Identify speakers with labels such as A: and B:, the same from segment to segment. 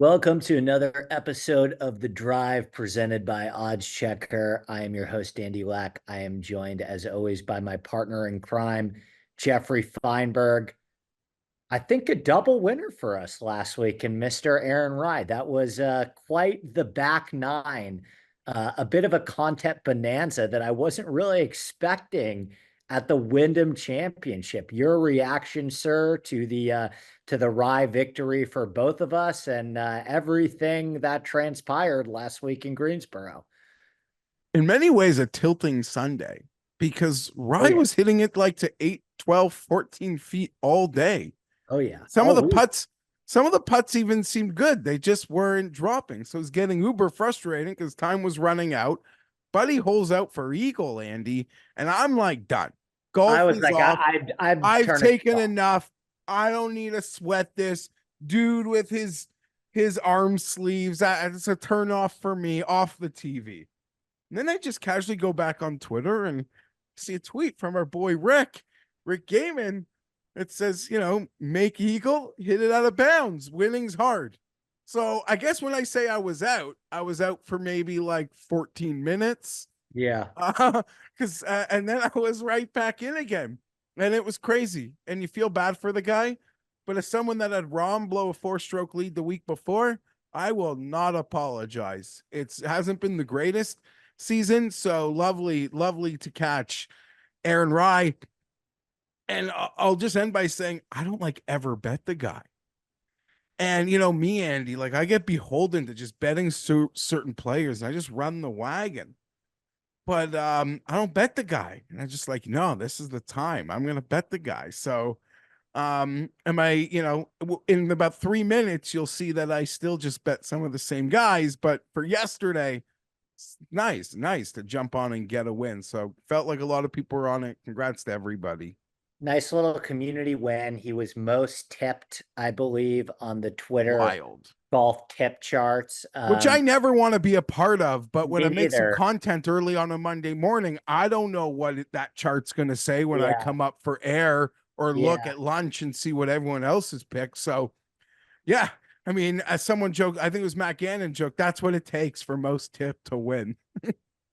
A: Welcome to another episode of The Drive presented by Oddschecker. I am your host, Andy Lack. I am joined, as always, by my partner in crime, Geoffrey Fienberg. I think a double winner for us last week in Mr. Aaron Rye. That was quite the back nine, a bit of a content bonanza that I wasn't really expecting at the Wyndham Championship. Your reaction, sir, to the Rye victory for both of us and everything that transpired last week in Greensboro.
B: In many ways a tilting Sunday because
A: Oh
B: Rye
A: yeah,
B: was hitting it like to 8, 12, 14 feet all day.
A: oh yeah,
B: Some of
A: all
B: the
A: week.
B: putts, some of the putts even seemed good. They just weren't dropping. So it's getting uber frustrating because time was running out. Buddy holes out for eagle, Andy, and I'm like done.
A: I
B: Golf
A: was
B: is
A: like,
B: off.
A: I'm
B: I've
A: turning it
B: taken
A: off.
B: enough. I don't need to sweat this dude with his arm sleeves. It's a turn off for me. Off the TV. And then I just casually go back on Twitter and see a tweet from our boy Rick Gaiman. It says, make eagle, hit it out of bounds. Winning's hard. So I guess when I say I was out for maybe like 14 minutes.
A: Yeah.
B: And then I was right back in again. And it was crazy. And you feel bad for the guy. But as someone that had Rom blow a 4-stroke lead the week before, I will not apologize. It hasn't been the greatest season. So lovely to catch Aaron Rye. And I'll just end by saying, I don't like ever bet the guy. And me, Andy, like I get beholden to just betting certain players, and I just run the wagon. But I don't bet the guy, and I just like, no, this is the time I'm gonna bet the guy. So, am I? In about 3 minutes, you'll see that I still just bet some of the same guys. But for yesterday, nice to jump on and get a win. So felt like a lot of people were on it. Congrats to everybody.
A: Nice little community win. He was most tipped, I believe, on the Twitter
B: Wild.
A: golf tip charts.
B: Which I never want to be a part of, but when
A: Me
B: I make some
A: neither.
B: content early on a Monday morning, I don't know what that chart's going to say when I
A: Yeah,
B: come up for air or look
A: yeah.
B: at lunch and see what everyone else has picked. So, yeah, I mean, as someone joked, I think it was Matt Gannon joked, that's what it takes for most tip to win.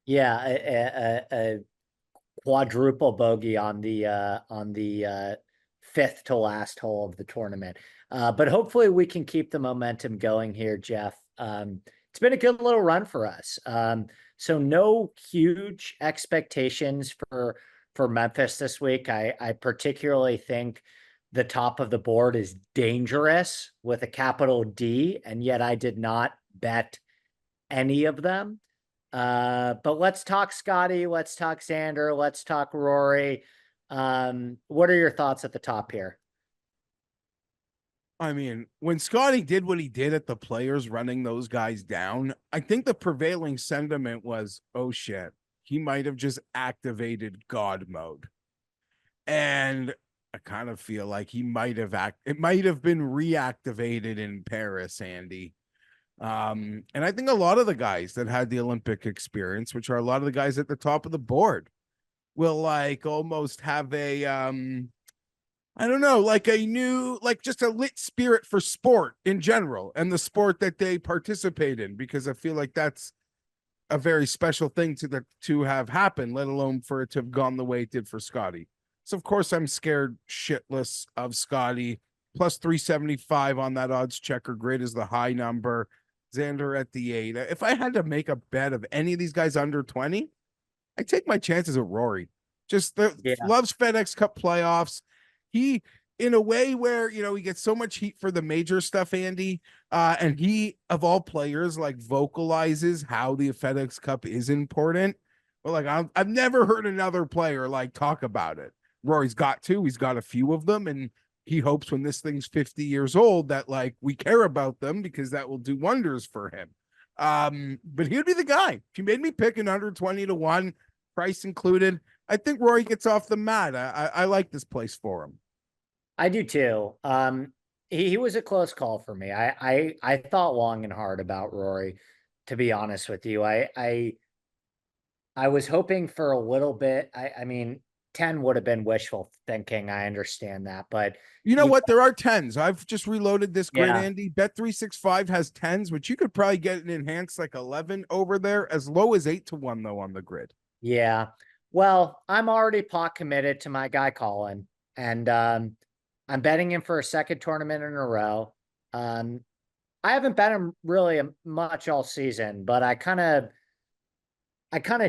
A: Yeah, a quadruple bogey on the fifth to last hole of the tournament. But hopefully we can keep the momentum going here, Geoff. It's been a good little run for us. So no huge expectations for Memphis this week. I particularly think the top of the board is dangerous with a capital D, and yet I did not bet any of them. But let's talk Scotty. Let's talk Xander. Let's talk Rory. What are your thoughts at the top here?
B: I mean, when Scotty did what he did at the players running those guys down, I think the prevailing sentiment was, oh shit, he might have just activated God mode. And I kind of feel like it might have been reactivated in Paris, Andy. And I think a lot of the guys that had the Olympic experience, which are a lot of the guys at the top of the board, will like almost have a I don't know, like a new, like just a lit spirit for sport in general and the sport that they participate in, because I feel like that's a very special thing to have happened, let alone for it to have gone the way it did for Scotty. So of course I'm scared shitless of Scotty. Plus 375 on that odds checker grid is the high number. Xander at the 8. If I had to make a bet of any of these guys under 20, I take my chances at Rory. Just
A: Yeah.
B: loves FedEx Cup playoffs. He, in a way where he gets so much heat for the major stuff, Andy, and he of all players like vocalizes how the FedEx Cup is important. But like I've never heard another player like talk about it. Rory's got to. He's got a few of them, and he hopes when this thing's 50 years old that like we care about them because that will do wonders for him. But he would be the guy. If you made me pick an under 20 to 1, price included, I think Rory gets off the mat. I like this place for him.
A: I do too. He was a close call for me. I thought long and hard about Rory, to be honest with you. I was hoping for a little bit. I mean, 10 would have been wishful thinking. I understand that, but
B: You know what? There are 10s. I've just reloaded this grid,
A: yeah,
B: Andy. Bet365 has 10s, which you could probably get an enhanced like 11 over there, as low as 8-1 though on the grid.
A: yeah. Well, I'm already pot committed to my guy Colin, and I'm betting him for a second tournament in a row. Um, I haven't bet him really much all season, but I kind of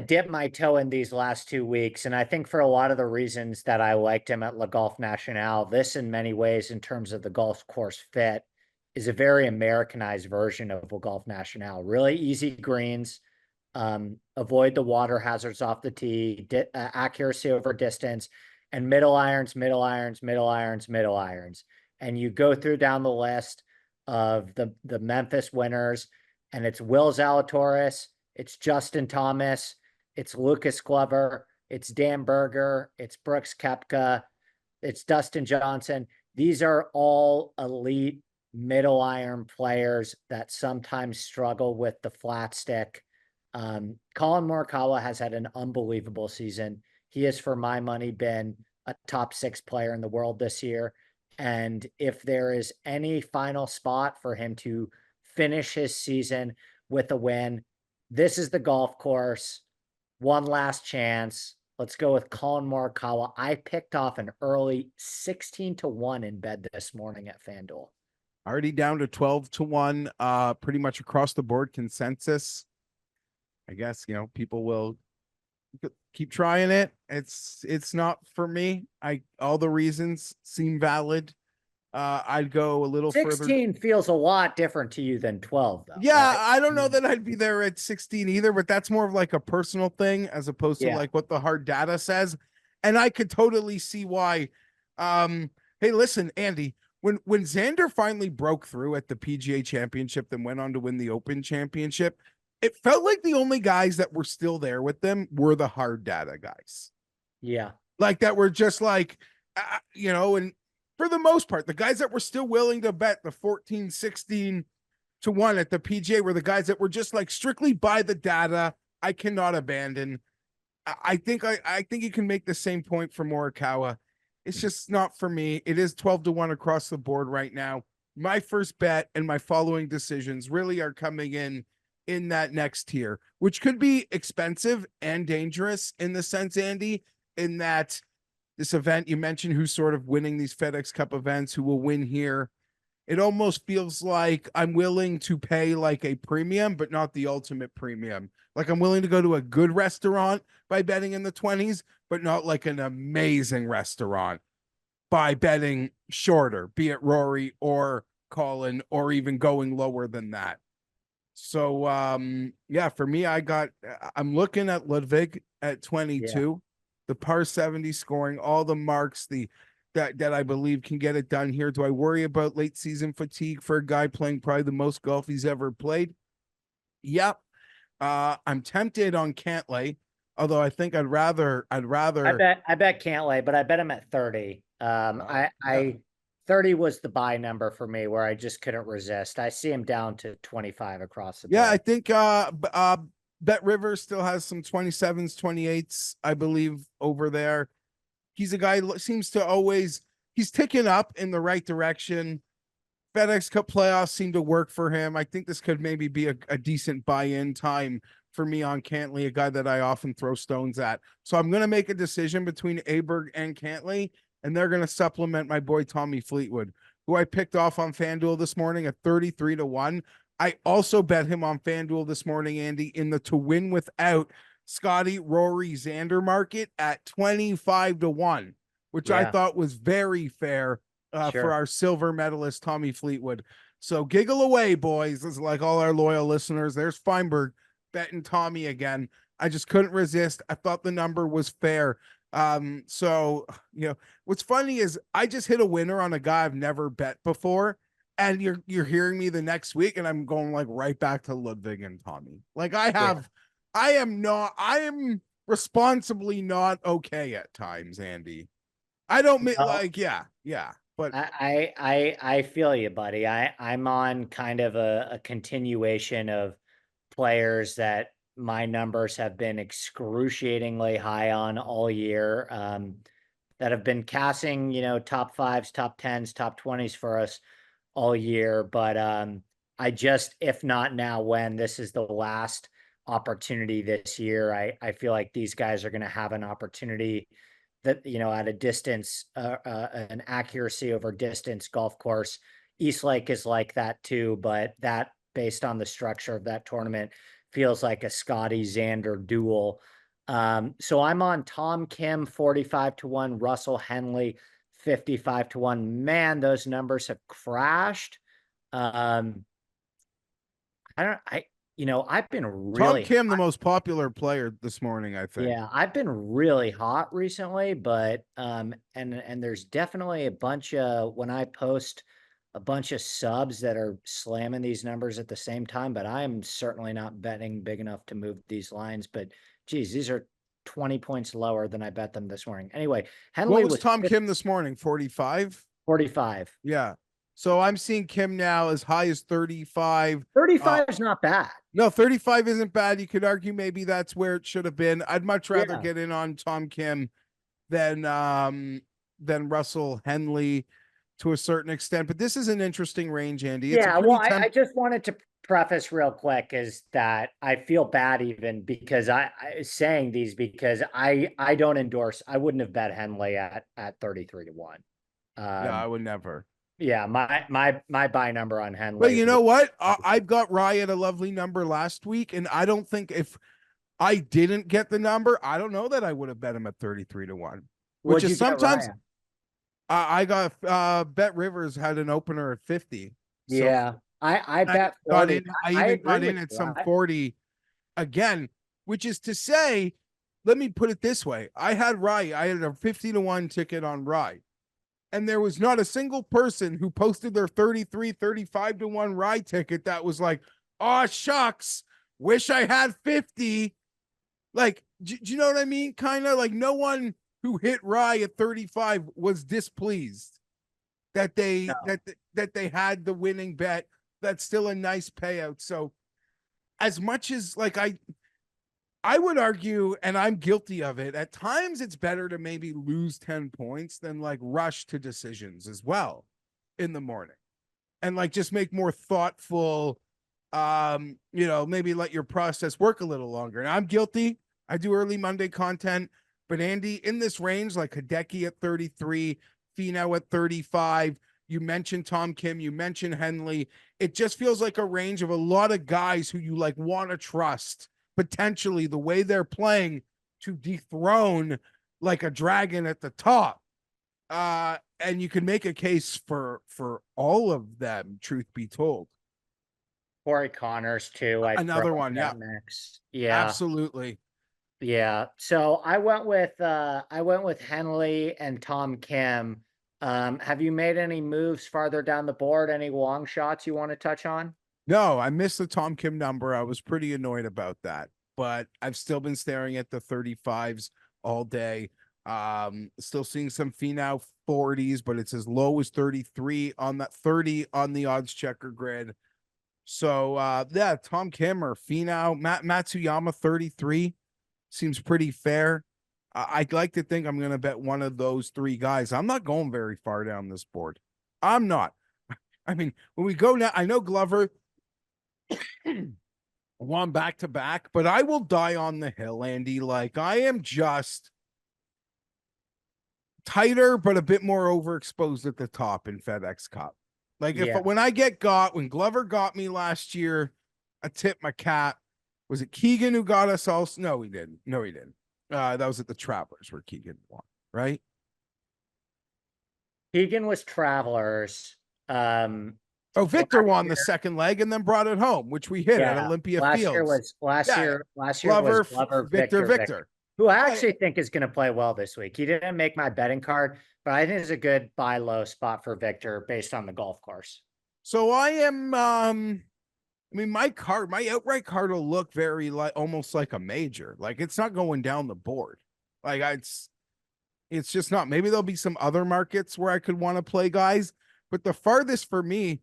A: dipped my toe in these last 2 weeks, and I think for a lot of the reasons that I liked him at Le Golf National, this in many ways, in terms of the golf course fit, is a very Americanized version of Le Golf National. Really easy greens, avoid the water hazards off the tee, accuracy over distance, and middle irons, middle irons, middle irons, middle irons. And you go through down the list of the Memphis winners, and it's Will Zalatoris, it's Justin Thomas, it's Lucas Glover, it's Dan Berger, it's Brooks Koepka, it's Dustin Johnson. These are all elite middle iron players that sometimes struggle with the flat stick. Colin Morikawa has had an unbelievable season. He has, for my money, been a top 6 player in the world this year. And if there is any final spot for him to finish his season with a win, this is the golf course. One last chance. Let's go with Colin Morikawa. I picked off an early 16-1 in bed this morning at FanDuel.
B: Already down to 12-1, pretty much across the board consensus. I guess, people will keep trying it. It's not for me. All the reasons seem valid. I'd go a little
A: 16
B: further.
A: feels a lot different to you than 12, though.
B: Yeah,
A: right?
B: I don't know that I'd be there at 16 either, but that's more of like a personal thing as opposed to like what the hard data says. And I could totally see why. Hey, listen, Andy, when Xander finally broke through at the PGA Championship, then went on to win the Open Championship, it felt like the only guys that were still there with them were the hard data guys.
A: Yeah.
B: Like that were just like, and for the most part, the guys that were still willing to bet the 14, 16-1 at the PGA were the guys that were just like strictly by the data. I cannot abandon. I think you can make the same point for Morikawa. It's just not for me. It is 12-1 across the board right now. My first bet and my following decisions really are coming in that next tier, which could be expensive and dangerous in the sense, Andy, in that this event you mentioned, who's sort of winning these FedEx Cup events, who will win here. It almost feels like I'm willing to pay like a premium, but not the ultimate premium. Like I'm willing to go to a good restaurant by betting in the 20s, but not like an amazing restaurant by betting shorter, be it Rory or Colin, or even going lower than that. So yeah, for me, I'm looking at Ludwig at 22, the par 70 scoring, all the marks, that I believe can get it done here. Do I worry about late season fatigue for a guy playing probably the most golf he's ever played? Yep. I'm tempted on Cantlay, although I think I'd rather
A: I bet Cantlay, but I bet him at 30.
B: Yeah.
A: 30 was the buy number for me where I just couldn't resist. I see him down to 25 across the board.
B: Yeah, I think Bet Rivers still has some 27s, 28s, I believe, over there. He's a guy seems to always, he's ticking up in the right direction. FedEx Cup playoffs seem to work for him. I think this could maybe be a decent buy-in time for me on Cantlay, a guy that I often throw stones at. So I'm going to make a decision between Aberg and Cantlay, and they're going to supplement my boy Tommy Fleetwood, who I picked off on FanDuel this morning at 33-1. I also bet him on FanDuel this morning, Andy, in the to win without Scotty, Rory, Xander market at 25-1, which I thought was very fair for our silver medalist, Tommy Fleetwood. So giggle away, boys. This is like all our loyal listeners. There's Fienberg betting Tommy again. I just couldn't resist. I thought the number was fair. So, what's funny is I just hit a winner on a guy I've never bet before. And you're hearing me the next week, and I'm going like right back to Ludwig and Tommy. Like I am responsibly not okay at times, Andy. I don't mean but
A: I feel you, buddy. I'm on kind of a continuation of players that my numbers have been excruciatingly high on all year, that have been casting, top fives, top tens, top 20s for us all year. But I just, if not now, when this is the last opportunity this year, I feel like these guys are going to have an opportunity that, at a distance, an accuracy over distance golf course. East Lake is like that too, but that, based on the structure of that tournament, feels like a Scotty Xander duel. So I'm on Tom Kim 45-1, Russell Henley 55-1. Man, those numbers have crashed. Um, I've been
B: Tom
A: really
B: Kim, the
A: hot.
B: most popular player this morning, I think.
A: Yeah, I've been really hot recently, but and there's definitely a bunch of, when I post, a bunch of subs that are slamming these numbers at the same time, but I'm certainly not betting big enough to move these lines. But geez, these are 20 points lower than I bet them this morning. Anyway,
B: What
A: Henley
B: was
A: was
B: Tom Kim this morning? 45?
A: 45.
B: Yeah. So I'm seeing Kim now as high as 35.
A: 35 is not bad.
B: No, 35 isn't bad. You could argue maybe that's where it should have been. I'd much rather
A: Yeah.
B: get in on Tom Kim than Russell Henley to a certain extent. But this is an interesting range, Andy. It's a
A: Yeah, well,
B: pretty
A: I just wanted to preface real quick is that I feel bad even because I saying these, because I don't endorse. I wouldn't have bet Henley at 33-1.
B: Yeah, I
A: Um,
B: would never.
A: yeah, my buy number on
B: But
A: Henley
B: you
A: would.
B: know what? I've got Rye at a lovely number last week, and I don't think if I didn't get the number, I don't know that I would have bet him at 33-1, which
A: What'd
B: is
A: you get,
B: sometimes
A: Ryan?
B: I got Bet Rivers had an opener at 50. So
A: Yeah, I
B: I
A: bet
B: got
A: 40.
B: in, I
A: I
B: even
A: agree
B: got
A: with
B: in at
A: you.
B: some 40 again, which is to say, let me put it this way. I had Rye, I had a 50-1 ticket on Rye. And there was not a single person who posted their 33, 35-1 Rye ticket that was like, oh, shucks, wish I had 50. Like, do you know what I mean? Kind of like no one who hit Rye at 35 was displeased that they
A: No.
B: that they had the winning bet. That's still a nice payout. So as much as like I would argue, and I'm guilty of it, at times it's better to maybe lose 10 points than like rush to decisions as well in the morning. And like just make more thoughtful, maybe let your process work a little longer. And I'm guilty. I do early Monday content, but Andy, in this range, like Hideki at 33, Finau at 35. You mentioned Tom Kim, you mentioned Henley. It just feels like a range of a lot of guys who you like want to trust, potentially the way they're playing to dethrone like a dragon at the top. And you can make a case for all of them, truth be told.
A: Corey Connors too. I throw
B: Another
A: in
B: one, yeah,
A: that mix. Yeah.
B: absolutely.
A: Yeah. So I went with Henley and Tom Kim. Have you made any moves farther down the board? Any long shots you want to touch on?
B: No, I missed the Tom Kim number. I was pretty annoyed about that, but I've still been staring at the 35s all day. Still seeing some Finau 40s, but it's as low as 33 on that 30 on the odds checker grid. So yeah, Tom Kim or Finau, Matsuyama 33 seems pretty fair. I'd like to think I'm going to bet one of those three guys. I'm not going very far down this board. I'm not. I mean, when we go now, I know Glover won back to back, but I will die on the hill, Andy. Like I am just tighter, but a bit more overexposed at the top in FedEx Cup. Like if
A: Yeah.
B: when when Glover got me last year, I tipped my cap. Was it Keegan who got us all? No, he didn't. No, he didn't. That was at the Travelers where Keegan won, right?
A: Keegan was Travelers.
B: Oh,
A: Last
B: Victor won the
A: year,
B: second leg and then brought it home, which we hit at
A: yeah.
B: Olympia
A: Last year
B: Fields.
A: was last
B: Yeah,
A: year. Last year was
B: Glover,
A: Glover,
B: Victor,
A: Victor,
B: Victor.
A: who I
B: Yeah.
A: actually think is going to play well this week. He didn't make my betting card, but I think it's a good buy low spot for Victor based on the golf course.
B: So I am I mean my outright card will look very like almost like a major. Like it's not going down the board. Like it's just not. Maybe there'll be some other markets where I could want to play guys, but the farthest for me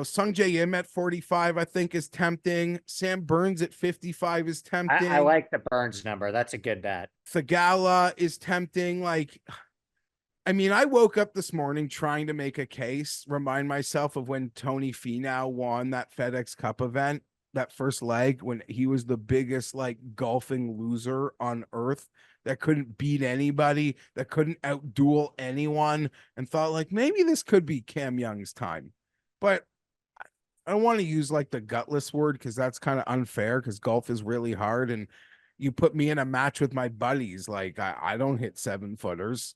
B: Sung J Im at 45, I think, is tempting. Sam Burns at 55 is
A: I
B: tempting.
A: like the Burns number. That's a good bet.
B: Thagala is tempting. I woke up this morning trying to make a case, remind myself of when Tony Finau won that FedEx Cup event, that first leg, when he was the biggest golfing loser on earth that couldn't beat anybody, that couldn't outduel anyone, and thought maybe this could be Cam Young's time. But I don't want to use the gutless word because that's kind of unfair because golf is really hard. And you put me in a match with my buddies, I don't hit 7-footers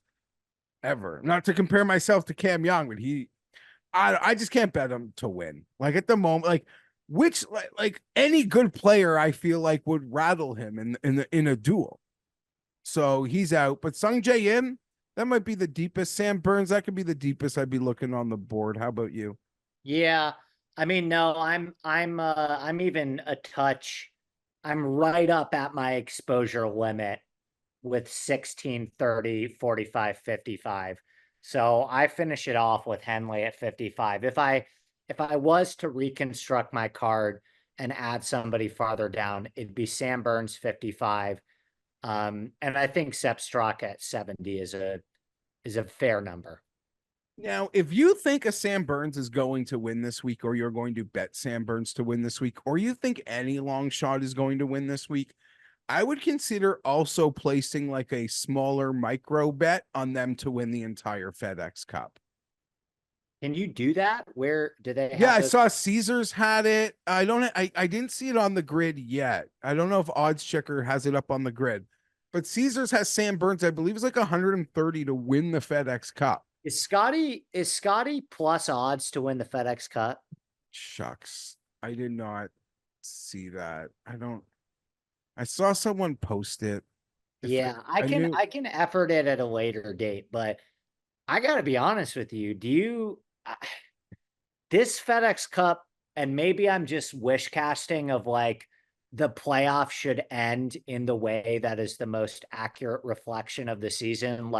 B: ever. Not to compare myself to Cam Young, but I just can't bet him to win. At the moment, which any good player I feel would rattle him in a duel. So he's out. But Sung J Im, that might be the deepest. Sam Burns, that could be the deepest I'd be looking on the board. How about you?
A: Yeah. No, I'm even a touch. I'm right up at my exposure limit with 16, 30, 45, 55. So I finish it off with Henley at 55. If I was to reconstruct my card and add somebody farther down, it'd be Sam Burns 55. And I think Sepp Straka at 70 is a fair number.
B: Now, if you think a Sam Burns is going to win this week, or you're going to bet Sam Burns to win this week, or you think any long shot is going to win this week, I would consider also placing a smaller micro bet on them to win the entire FedEx Cup.
A: Can you do that? Where do they have
B: Yeah, I
A: those?
B: saw Caesars had it. I didn't see it on the grid yet. I don't know if oddschecker has it up on the grid. But Caesars has Sam Burns, I believe, is 130 to win the FedEx Cup.
A: Is Scotty plus odds to win the FedEx Cup?
B: Shucks. I did not see that. I saw someone post it.
A: Yeah,
B: knew.
A: I can effort it at a later date, but I got to be honest with you. This FedEx Cup, and maybe I'm just wish casting of the playoff should end in the way that is the most accurate reflection of the season.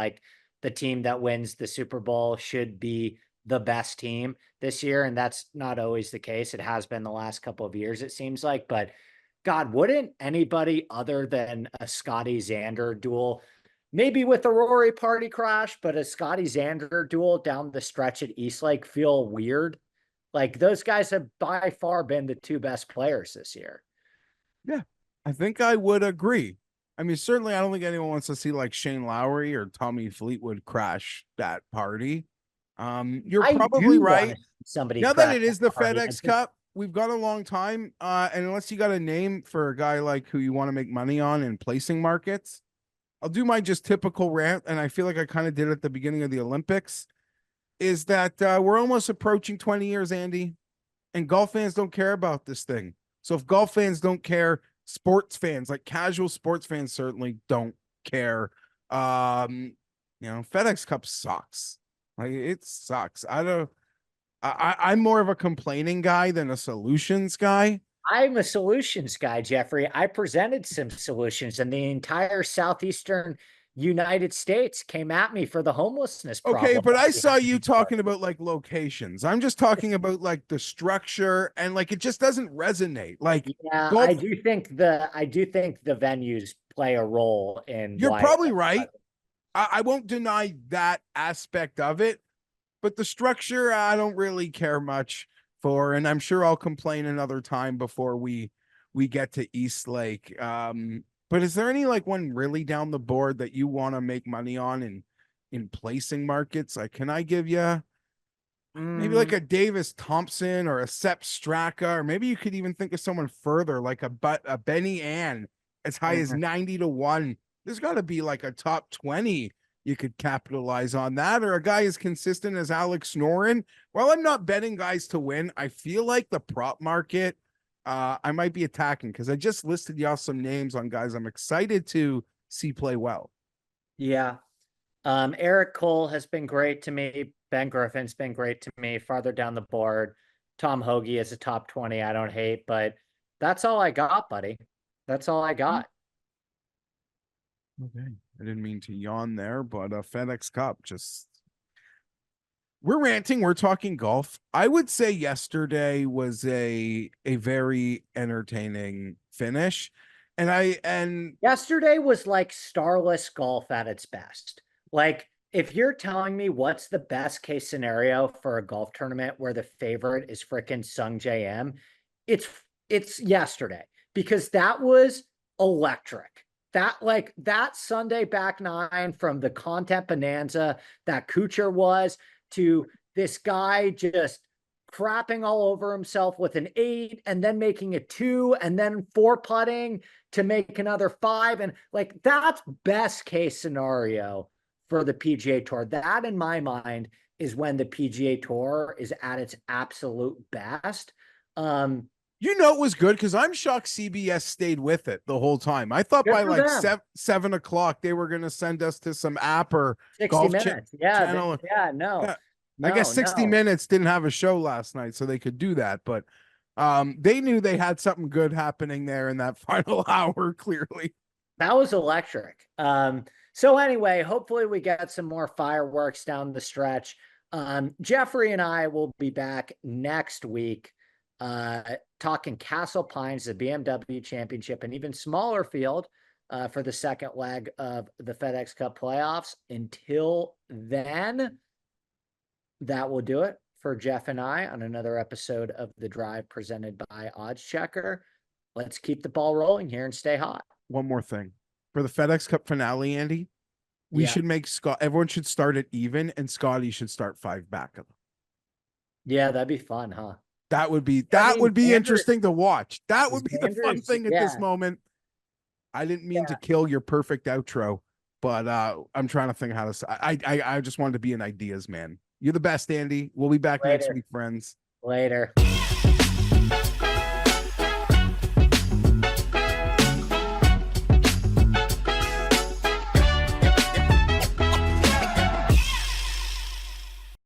A: The team that wins the Super Bowl should be the best team this year. And that's not always the case. It has been the last couple of years, it seems like. But God, wouldn't anybody other than a Scotty Xander duel, maybe with a Rory party crash, but a Scotty Xander duel down the stretch at Eastlake feel weird? Those guys have by far been the two best players this year.
B: Yeah, I think I would agree. Certainly I don't think anyone wants to see Shane Lowry or Tommy Fleetwood crash that party. You're
A: I
B: probably
A: do want
B: right.
A: to see somebody
B: Now that
A: crash
B: it is
A: that
B: the
A: party.
B: FedEx Cup, we've got a long time. And unless you got a name for a guy who you want to make money on in placing markets, I'll do my just typical rant. And I feel like I kind of did it at the beginning of the Olympics. Is that we're almost approaching 20 years, Andy, and golf fans don't care about this thing. So if golf fans don't care, sports fans, casual sports fans, certainly don't care. FedEx Cup sucks. It sucks. I'm more of a complaining guy than a solutions guy.
A: I'm a solutions guy, Jeffrey. I presented some solutions, and the entire southeastern United States came at me for the homelessness problem.
B: Okay, but I saw you talking about locations. I'm just talking about the structure, and it just doesn't resonate.
A: Yeah,
B: golf,
A: I do think the venues play a role in
B: you're
A: why.
B: probably right. I won't deny that aspect of it, but the structure I don't really care much for, and I'm sure I'll complain another time before we get to East Lake. But is there any one really down the board that you want to make money on in placing markets? Can I give you maybe a Davis Thompson or a Sepp Straka, or maybe you could even think of someone further a Benny Ann as high as 90 to 1. There's got to be a top 20 you could capitalize on that, or a guy as consistent as Alex Noren. While I'm not betting guys to win, I feel like the prop market, I might be attacking because I just listed y'all some names on guys I'm excited to see play well.
A: Yeah. Eric Cole has been great to me. Ben Griffin's been great to me. Farther down the board, Tom Hoagie is a top 20. I don't hate, but that's all I got, buddy. That's all I got.
B: Okay. I didn't mean to yawn there, but FedEx Cup, just We're ranting, we're talking golf. I would say yesterday was a very entertaining finish. And
A: Yesterday was like starless golf at its best. Like, if you're telling me what's the best case scenario for a golf tournament where the favorite is freaking Sung JM, it's yesterday, because that was electric. That Sunday back nine, from the content bonanza that Kuchar was, to this guy just crapping all over himself with an 8 and then making a 2 and then 4 putting to make another 5. And like, that's best case scenario for the PGA Tour. That, in my mind, is when the PGA Tour is at its absolute best.
B: It was good, because I'm shocked CBS stayed with it the whole time. I thought by like 7 o'clock they were going to send us to some app or
A: 60
B: golf
A: minutes.
B: channel. I guess 60 Minutes didn't have a show last night, so they could do that. But they knew they had something good happening there in that final hour, clearly.
A: That was electric. So anyway, hopefully we get some more fireworks down the stretch. Jeffrey and I will be back next week talking Castle Pines, the BMW Championship, an even smaller field for the second leg of the FedEx Cup playoffs. Until then, that will do it for Geoff and I on another episode of The Drive presented by oddschecker. Let's keep the ball rolling here and stay hot.
B: One more thing. For the FedEx Cup finale, Andy, we should make everyone should start at even, and Scotty should start 5 back of them.
A: Yeah, that'd be fun, huh?
B: That would be interesting to watch. That would be the fun thing at this moment. I didn't mean to kill your perfect outro, but I'm trying to think how to. I just wanted to be an ideas man. You're the best, Andy. We'll be back next week, friends.
A: Later.